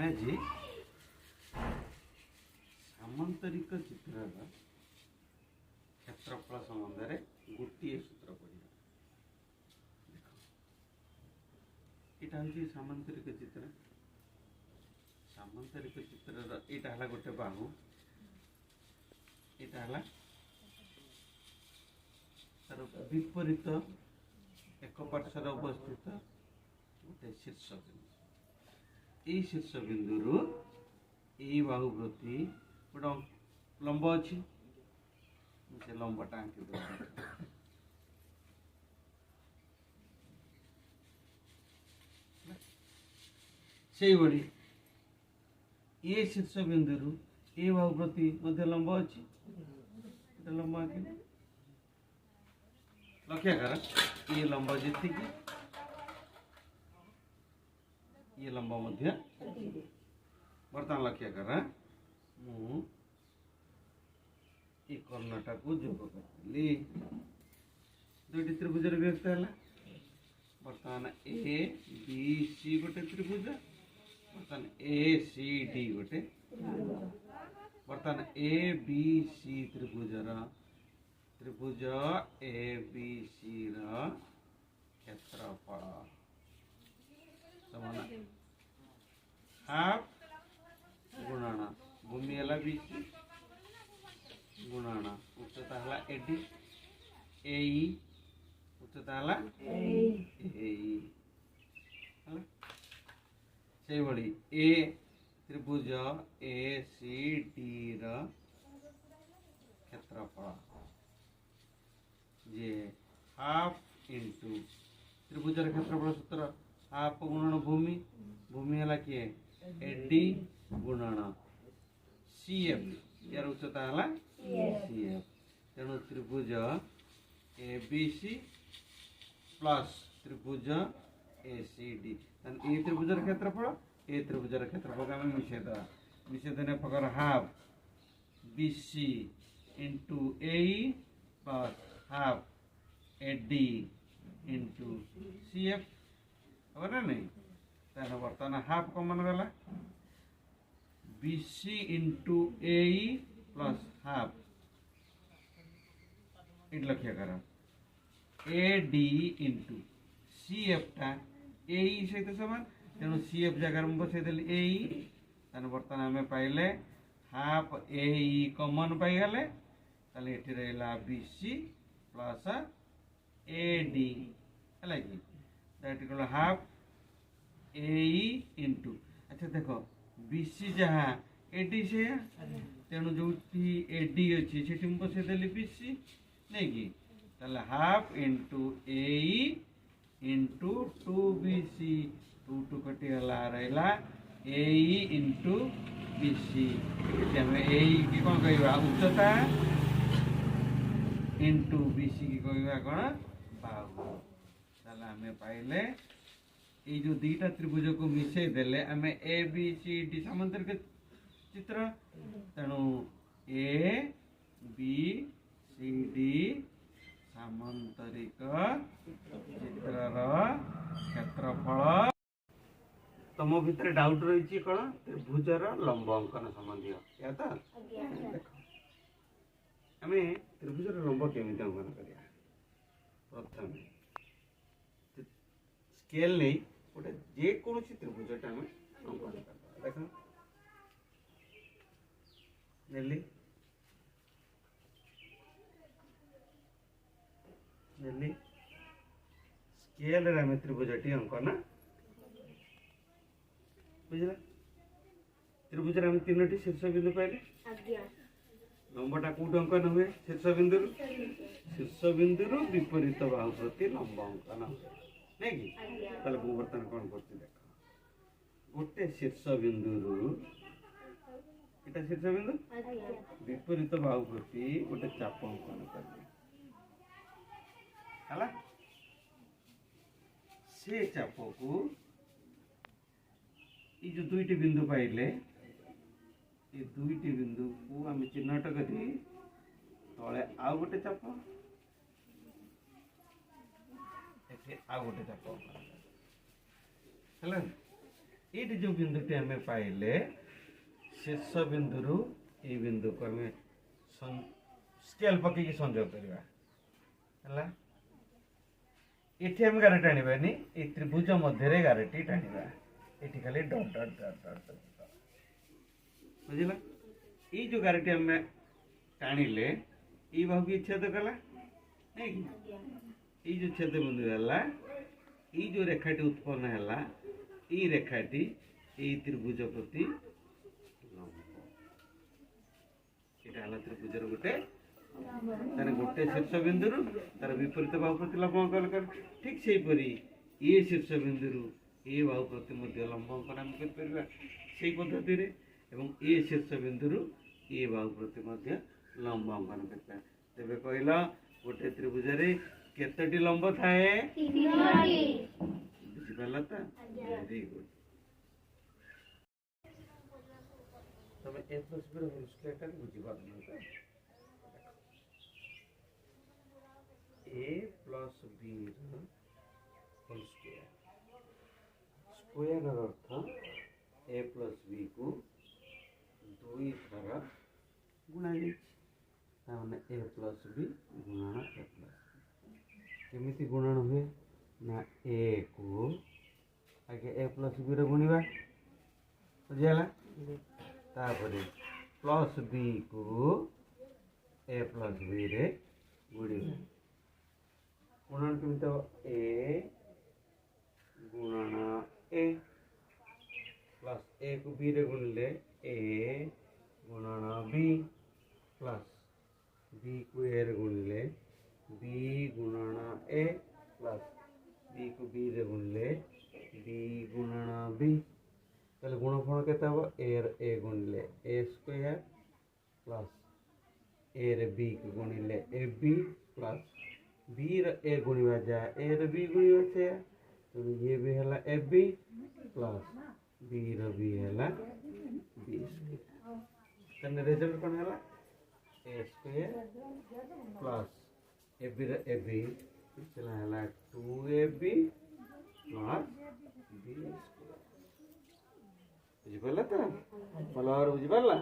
ଆମେ ଆଜି ସାମନ୍ତରିକ ଚିତ୍ରର କ୍ଷେତ୍ରଫଳ ସମ୍ବନ୍ଧରେ ଗୋଟିଏ ସୂତ୍ର ପଢ଼ିବା। ଦେଖ, ଏଇଟା ହେଉଛି ସାମନ୍ତରିକ ଚିତ୍ର। ସାମନ୍ତରିକ ଚିତ୍ରର ଏଇଟା ହେଲା ଗୋଟେ ବାହୁ, ଏଇଟା ହେଲା ତାର ବିପରୀତ ଏକ ପାର୍ଶ୍ୱରେ ଅବସ୍ଥିତ ଗୋଟେ ଶୀର୍ଷ ବିନ୍ଦୁ। এই শীর্ষ বিন্দুরু এই বাহু প্রতি গোটে লম্ব ଅଛି, ସେ ଲମ୍ବଟା ଆଙ୍କି ଦେବା। ସେଇଭଳି ଏ ଶୀର୍ଷ ବିନ୍ଦୁରୁ ଏ ବାହୁ ପ୍ରତି ମଧ୍ୟ ଲମ୍ବ ଅଛି, ଗୋଟେ ଲମ୍ବ ଆଙ୍କିଲେ ଲକ୍ଷ୍ୟ କର ଏ ଲମ୍ବ ଯେତିକି ये लंबा मध्य बर्तमान लक्ष्य कर मु कर्णटा को जोग करी दुईटी त्रिभुज व्यक्त है। बर्तमान ए बी सी गोटे त्रिभुज, बर्तमान ए सी डी गोटे, बर्तमान ए बी सी त्रिभुजर त्रिभुज ए बी सी क्षेत्रफल समान हाफ गुणन भूमि है बीसी गुणन उच्चता है एडी एई उच्चता है एई से भली ए त्रिभुज ए सी डी क्षेत्रफल जे हाफ इंटू त्रिभुजर क्षेत्रफल सूत्र हाफ गुणन भूमि, भूमि है किए एडी गुणन सी एफ, यार उच्चता है सी एफ। तेणु त्रिभुज ए बी सी प्लस त्रिभुज ए सी डी, ए त्रिभुजर क्षेत्रफल ए त्रिभुजर क्षेत्रफल आम मिशे देने प्रकार half B C into A plus half A D into C F हो ना नहीं। ताहले बर्तमान हाफ कमन गला B C into A plus half इट लक्ष्य कर A D into C F टा ए सहित सामान, तेणु सी एफ जगह बसई देली ए। बर्तमान आम पाइले हाफ ए कमन पाइगले, ताहले एठी रहला B C plus A D है कि that equal half A into. अच्छा देखो बीसी जहाँ एडी से तेणु जो एडी अच्छी से बसई देली बीसी नहीं कि ताले half into A into two B C two two कटिगला रहा ए इंटू बीसी ए की कौन कह उच्चता इंटू बीसी की कह कौन बाहु। आम पाइले ये जो दीटा त्रिभुज को मिसई देले आम ए बी सी डी सामंतरिक चित्र, तेणु ए बी सी डी सामंतरिक चित्रर क्षेत्रफल। तुम भितर डाउट रही कौन त्रिभुजर लंब अंकन संबंधी या तो देख आम त्रिभुजर लंब केमी अंकन करिया। प्रथम स्केल नहीं गोटे जेकोसी त्रिभुजटा आम अंकन कर देख नेली नेली स्केल रे आम त्रिभुजटी अंकन बुझला। त्रिभुजर आम तीनोटी शीर्ष बिंदु पाइले, लंबटा कौट अंकन हुए शीर्ष बिंदु, शीर्ष बिंदु विपरीत बाहु प्रति लंब अंकन नहीं कि ताले बर्तमान कौन कर देख गोटे शीर्ष बिंदु एटा शीर्ष बिंदु विपरीत बाहु प्रति गोटे चाप अंकन कर से चाप को ये जो दुईटी बिंदु पाइले ये दुईटी बिंदु को आम चिन्हट करी तले आउ गोटे चाप आउ गोटे चाप है ये जो बिंदुटी आम पाइले शेष बिंदु ये बिंदु को आम स्केल पकई संजोग करवा ये आम गार टाणी ये त्रिभुज मध्य गारटी टाणवा ये खाली डट डट डट डट बुझला ये जो गारटी आम टाणिले ये बाहु की छेद कला नहीं ये जो छेद बिंदु है ये जो रेखाटी उत्पन्न है ये रेखाटी ये त्रिभुज प्रति यहाँ त्रिभुजर गोटे तार गोटे शीर्ष बिंदु तार विपरीत बाहु प्रति लंब अंकन कर ठीक से ये शीर्ष बिंदु ये बाहु प्रति लंब अंकन आम कर पद्धति ये शीर्ष बिंदु ये बाहु प्रति लंब अंकन कर तेरे कहल गोटे त्रिभुज केतोटी लंब थाए बुझिपार तो वेरी गुड तुम A plus B whole square बुझिपार A plus B whole square square अर्थ ए प्लस बी को दुई थर गुणा ए प्लस बी गुणन ए प्लस केमिति गुणन हुए ना ए को आगे ए प्लस बी रे गुणिबा बुझिला तापर प्लस बी को ए प्लस बी रे गुणिबा गुणन केमिति ए गुणन ए प्लस ए को बी रे गुणिले ए गुणन बी प्लस बी को ए रे गुणिले बी गुणन ए प्लस बी को बी रे गुणिले बी गुणन बी ताले गुणफल केते हबो ए गुणिले ए स्क्वायर प्लस ए रे बी को गुणिले ए बी प्लस बी रे ए गुणिबा जा ए रे बी गुणिबा से तो ये भी हला ए बी प्लस बी रे बी हला बी स्क्वायर तने रिजल्ट कोन हला ए स्क्वायर प्लस ए बी चला है 2ab प्लस बी स्क्वायर बुझिपाला तो भल भाव बुझिपाला।